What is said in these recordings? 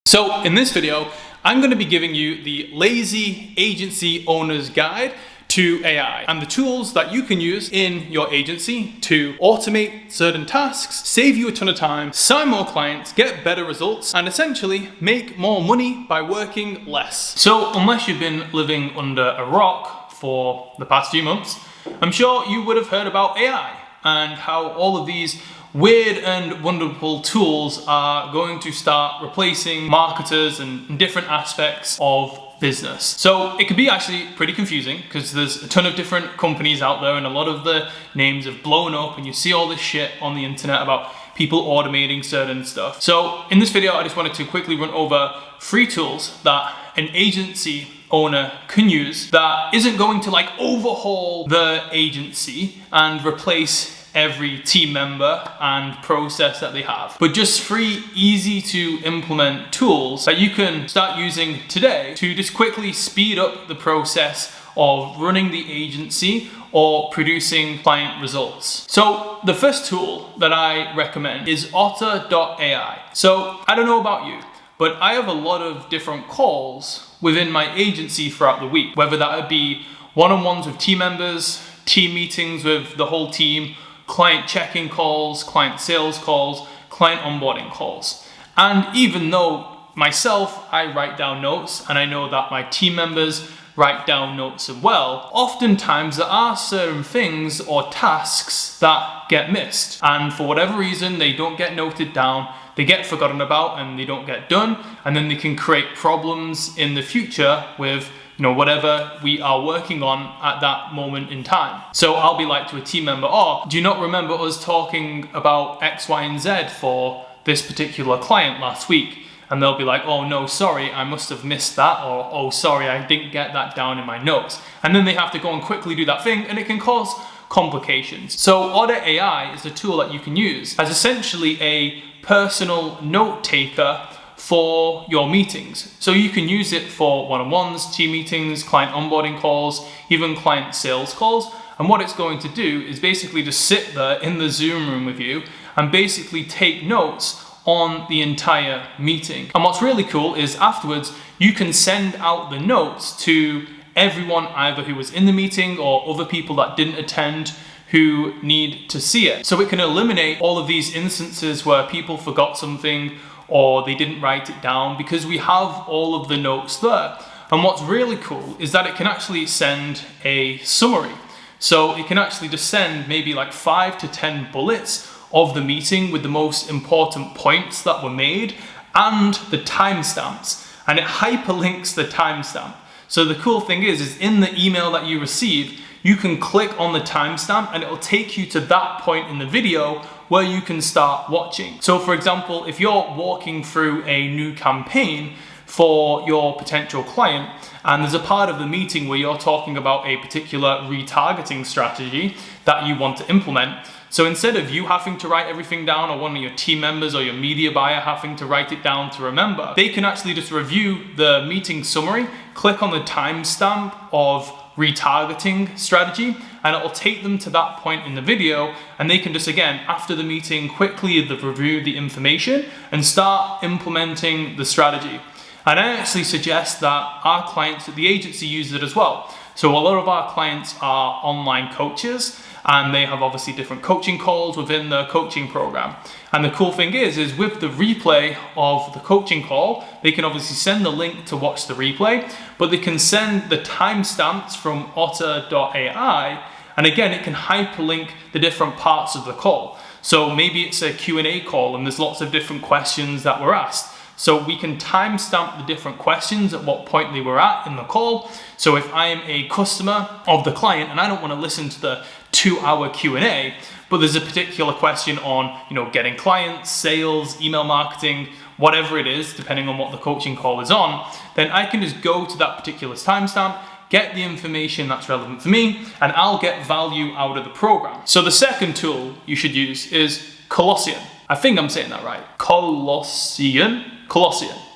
So in this video, I'm going to be giving you the lazy agency owner's guide to AI and the tools that you can use in your agency to automate certain tasks, save you a ton of time, sign more clients, get better results, and essentially make more money by working less. So unless you've been living under a rock for the past few months, I'm sure you would have heard about AI and how all of these weird and wonderful tools are going to start replacing marketers and different aspects of business. So it can be actually pretty confusing because there's a ton of different companies out there and a lot of the names have blown up and you see all this shit on the internet about people automating certain stuff. So in this video, I just wanted to quickly run over 3 tools that an agency owner can use that isn't going to overhaul the agency and replace every team member and process that they have, but just 3 easy to implement tools that you can start using today to just quickly speed up the process of running the agency or producing client results. So the first tool that I recommend is otter.ai. So I don't know about you, but I have a lot of different calls within my agency throughout the week, whether that would be one-on-ones with team members, team meetings with the whole team, client check-in calls, client sales calls, client onboarding calls. And even though myself, I write down notes and I know that my team members write down notes as well, oftentimes there are certain things or tasks that get missed. And for whatever reason, they don't get noted down, they get forgotten about and they don't get done. And then they can create problems in the future with whatever we are working on at that moment in time. So I'll be like to a team member, oh, do you not remember us talking about X, Y, and Z for this particular client last week? And they'll be like, oh no, sorry, I must have missed that, or oh, sorry, I didn't get that down in my notes. And then they have to go and quickly do that thing, and it can cause complications. So Otter AI is a tool that you can use as essentially a personal note taker for your meetings. So you can use it for one-on-ones, team meetings, client onboarding calls, even client sales calls. And what it's going to do is basically just sit there in the Zoom room with you and basically take notes on the entire meeting. And what's really cool is afterwards, you can send out the notes to everyone either who was in the meeting or other people that didn't attend who need to see it. So it can eliminate all of these instances where people forgot something or they didn't write it down because we have all of the notes there. And what's really cool is that it can actually send a summary. So it can actually just send maybe 5 to 10 bullets of the meeting with the most important points that were made and the timestamps. And it hyperlinks the timestamp. So the cool thing is in the email that you receive, you can click on the timestamp and it'll take you to that point in the video where you can start watching. So for example, if you're walking through a new campaign for your potential client and there's a part of the meeting where you're talking about a particular retargeting strategy that you want to implement, so instead of you having to write everything down or one of your team members or your media buyer having to write it down to remember, they can actually just review the meeting summary, click on the timestamp of retargeting strategy, and it will take them to that point in the video and they can just, again, after the meeting, quickly review the information and start implementing the strategy. And I actually suggest that our clients at the agency use it as well. So a lot of our clients are online coaches and they have obviously different coaching calls within the coaching program. And the cool thing is with the replay of the coaching call, they can obviously send the link to watch the replay, but they can send the timestamps from otter.ai. And again, it can hyperlink the different parts of the call. So maybe it's a Q&A call and there's lots of different questions that were asked. So we can timestamp the different questions at what point they were at in the call. So if I am a customer of the client and I don't want to listen to the 2-hour Q&A, but there's a particular question on, getting clients, sales, email marketing, whatever it is, depending on what the coaching call is on, then I can just go to that particular timestamp, get the information that's relevant for me, and I'll get value out of the program. So the second tool you should use is Colossian. I think I'm saying that right. Colossian.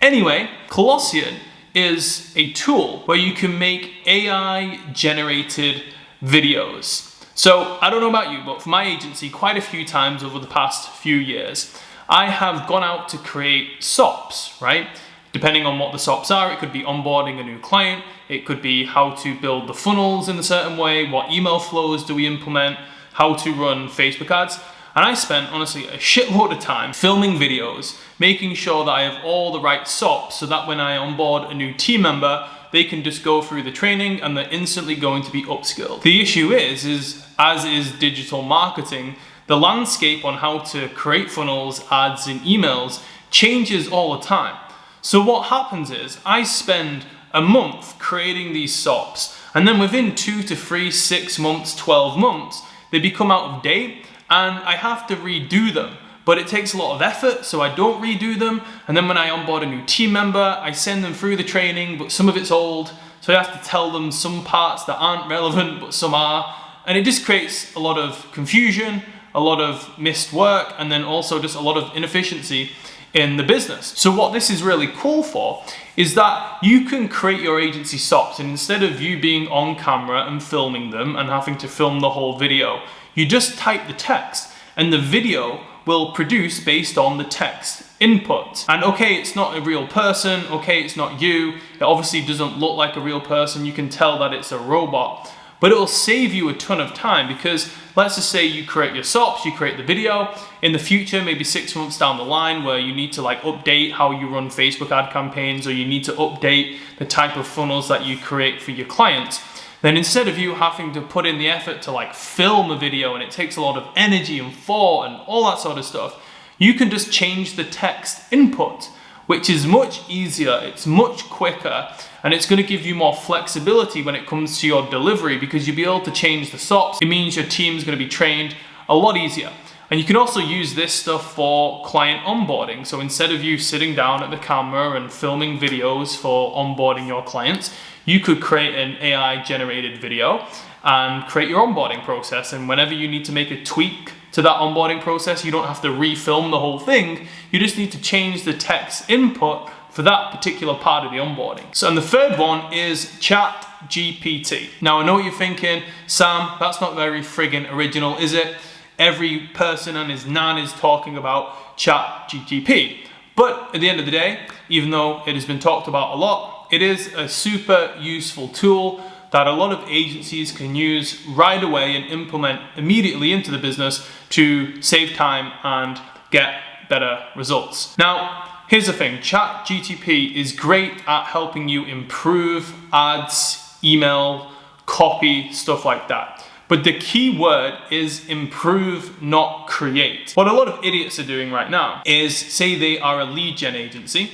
Anyway, Colossian is a tool where you can make AI generated videos. So I don't know about you, but for my agency, quite a few times over the past few years, I have gone out to create SOPs, right? Depending on what the SOPs are, it could be onboarding a new client, it could be how to build the funnels in a certain way, what email flows do we implement, how to run Facebook ads. And I spent, honestly, a shitload of time filming videos, making sure that I have all the right SOPs so that when I onboard a new team member, they can just go through the training and they're instantly going to be upskilled. The issue is as is digital marketing, the landscape on how to create funnels, ads, and emails changes all the time. So what happens is I spend a month creating these SOPs, and then within 2 to 3, 6 months, 12 months, they become out of date and I have to redo them. But it takes a lot of effort, so I don't redo them. And then when I onboard a new team member, I send them through the training, but some of it's old. So I have to tell them some parts that aren't relevant, but some are. And it just creates a lot of confusion, a lot of missed work, and then also just a lot of inefficiency in the business. So what this is really cool for is that you can create your agency SOPs, and instead of you being on camera and filming them and having to film the whole video, you just type the text and the video will produce based on the text input. And okay, it's not a real person, okay, it's not you, it obviously doesn't look like a real person, you can tell that it's a robot, but it'll save you a ton of time because let's just say you create your SOPs, you create the video, in the future, maybe 6 months down the line where you need to like update how you run Facebook ad campaigns or you need to update the type of funnels that you create for your clients, then instead of you having to put in the effort to like film a video and it takes a lot of energy and thought and all that sort of stuff, you can just change the text input, which is much easier, it's much quicker, and it's going to give you more flexibility when it comes to your delivery because you'll be able to change the SOPs. It means your team's going to be trained a lot easier. And you can also use this stuff for client onboarding. So instead of you sitting down at the camera and filming videos for onboarding your clients, you could create an AI generated video and create your onboarding process. And whenever you need to make a tweak to that onboarding process, you don't have to refilm the whole thing. You just need to change the text input for that particular part of the onboarding. So, and the third one is ChatGPT. Now I know what you're thinking, Sam, that's not very friggin' original, is it? Every person and his nan is talking about ChatGPT. But at the end of the day, even though it has been talked about a lot, it is a super useful tool that a lot of agencies can use right away and implement immediately into the business to save time and get better results. Now, here's the thing, ChatGPT is great at helping you improve ads, email, copy, stuff like that. But the key word is improve, not create. What a lot of idiots are doing right now is, say they are a lead gen agency,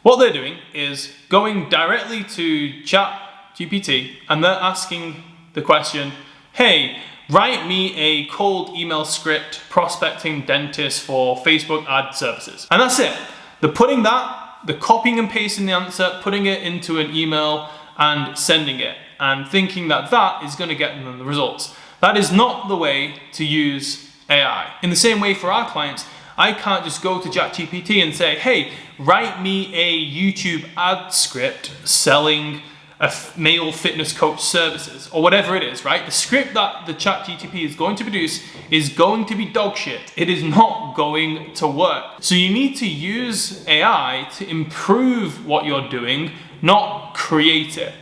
what they're doing is going directly to ChatGPT and they're asking the question, hey, write me a cold email script prospecting dentists for Facebook ad services. And that's it. They're putting that, they're copying and pasting the answer, putting it into an email and sending it, and thinking that that is going to get them the results. That is not the way to use AI. In the same way for our clients, I can't just go to ChatGPT and say, hey, write me a YouTube ad script selling a male fitness coach services, or whatever it is, right? The script that the ChatGPT is going to produce is going to be dog shit. It is not going to work. So you need to use AI to improve what you're doing, not create it.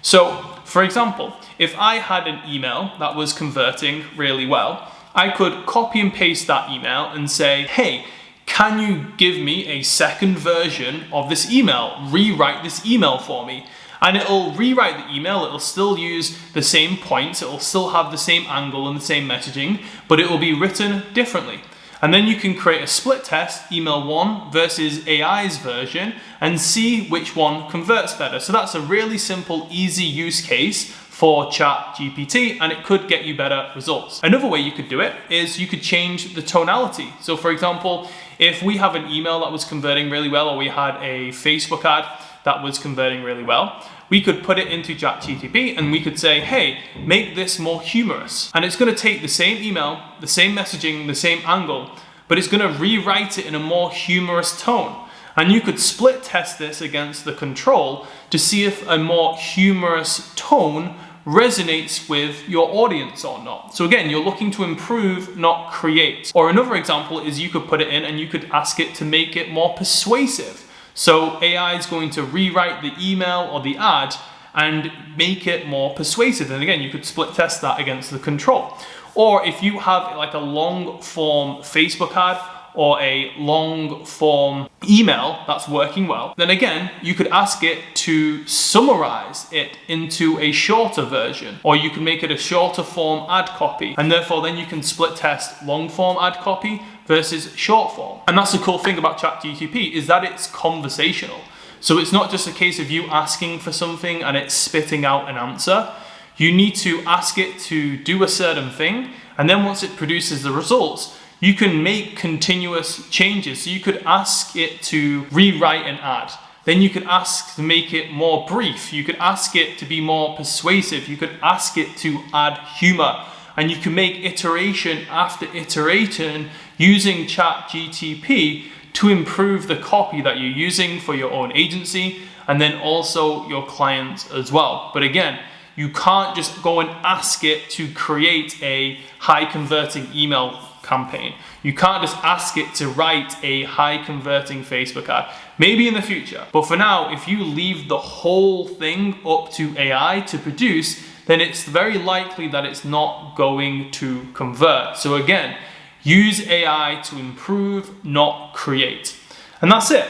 So, for example, if I had an email that was converting really well, I could copy and paste that email and say, hey, can you give me a second version of this email? Rewrite this email for me. And it'll rewrite the email, it'll still use the same points, it'll still have the same angle and the same messaging, but it will be written differently. And then you can create a split test, email 1 versus AI's version, and see which one converts better. So that's a really simple, easy use case for ChatGPT, and it could get you better results. Another way you could do it is you could change the tonality. So for example, if we have an email that was converting really well, or we had a Facebook ad that was converting really well, we could put it into ChatGPT and we could say, hey, make this more humorous. And it's gonna take the same email, the same messaging, the same angle, but it's gonna rewrite it in a more humorous tone. And you could split test this against the control to see if a more humorous tone resonates with your audience or not. So again, you're looking to improve, not create. Or another example is you could put it in and you could ask it to make it more persuasive. So AI is going to rewrite the email or the ad and make it more persuasive. And again, you could split test that against the control. Or if you have like a long form Facebook ad or a long form email that's working well, then again, you could ask it to summarize it into a shorter version, or you can make it a shorter form ad copy. And therefore then you can split test long form ad copy versus short form. And that's the cool thing about ChatGPT, is that it's conversational. So it's not just a case of you asking for something and it's spitting out an answer. You need to ask it to do a certain thing, and then once it produces the results, you can make continuous changes. So you could ask it to rewrite an ad. Then you could ask to make it more brief. You could ask it to be more persuasive. You could ask it to add humor. And you can make iteration after iteration using ChatGPT to improve the copy that you're using for your own agency, and then also your clients as well. But again, you can't just go and ask it to create a high converting email campaign. You can't just ask it to write a high converting Facebook ad. Maybe in the future. But for now, if you leave the whole thing up to AI to produce, then it's very likely that it's not going to convert. So again, use AI to improve, not create. And that's it.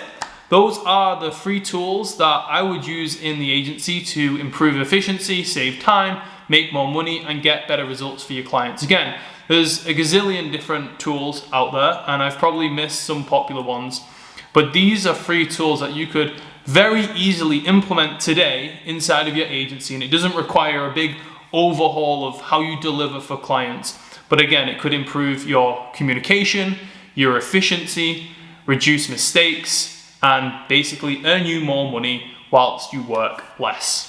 Those are the 3 tools that I would use in the agency to improve efficiency, save time, make more money, and get better results for your clients. Again, there's a gazillion different tools out there, and I've probably missed some popular ones, but these are 3 tools that you could very easily implement today inside of your agency, and it doesn't require a big overhaul of how you deliver for clients. But again, it could improve your communication, your efficiency, reduce mistakes, and basically earn you more money whilst you work less.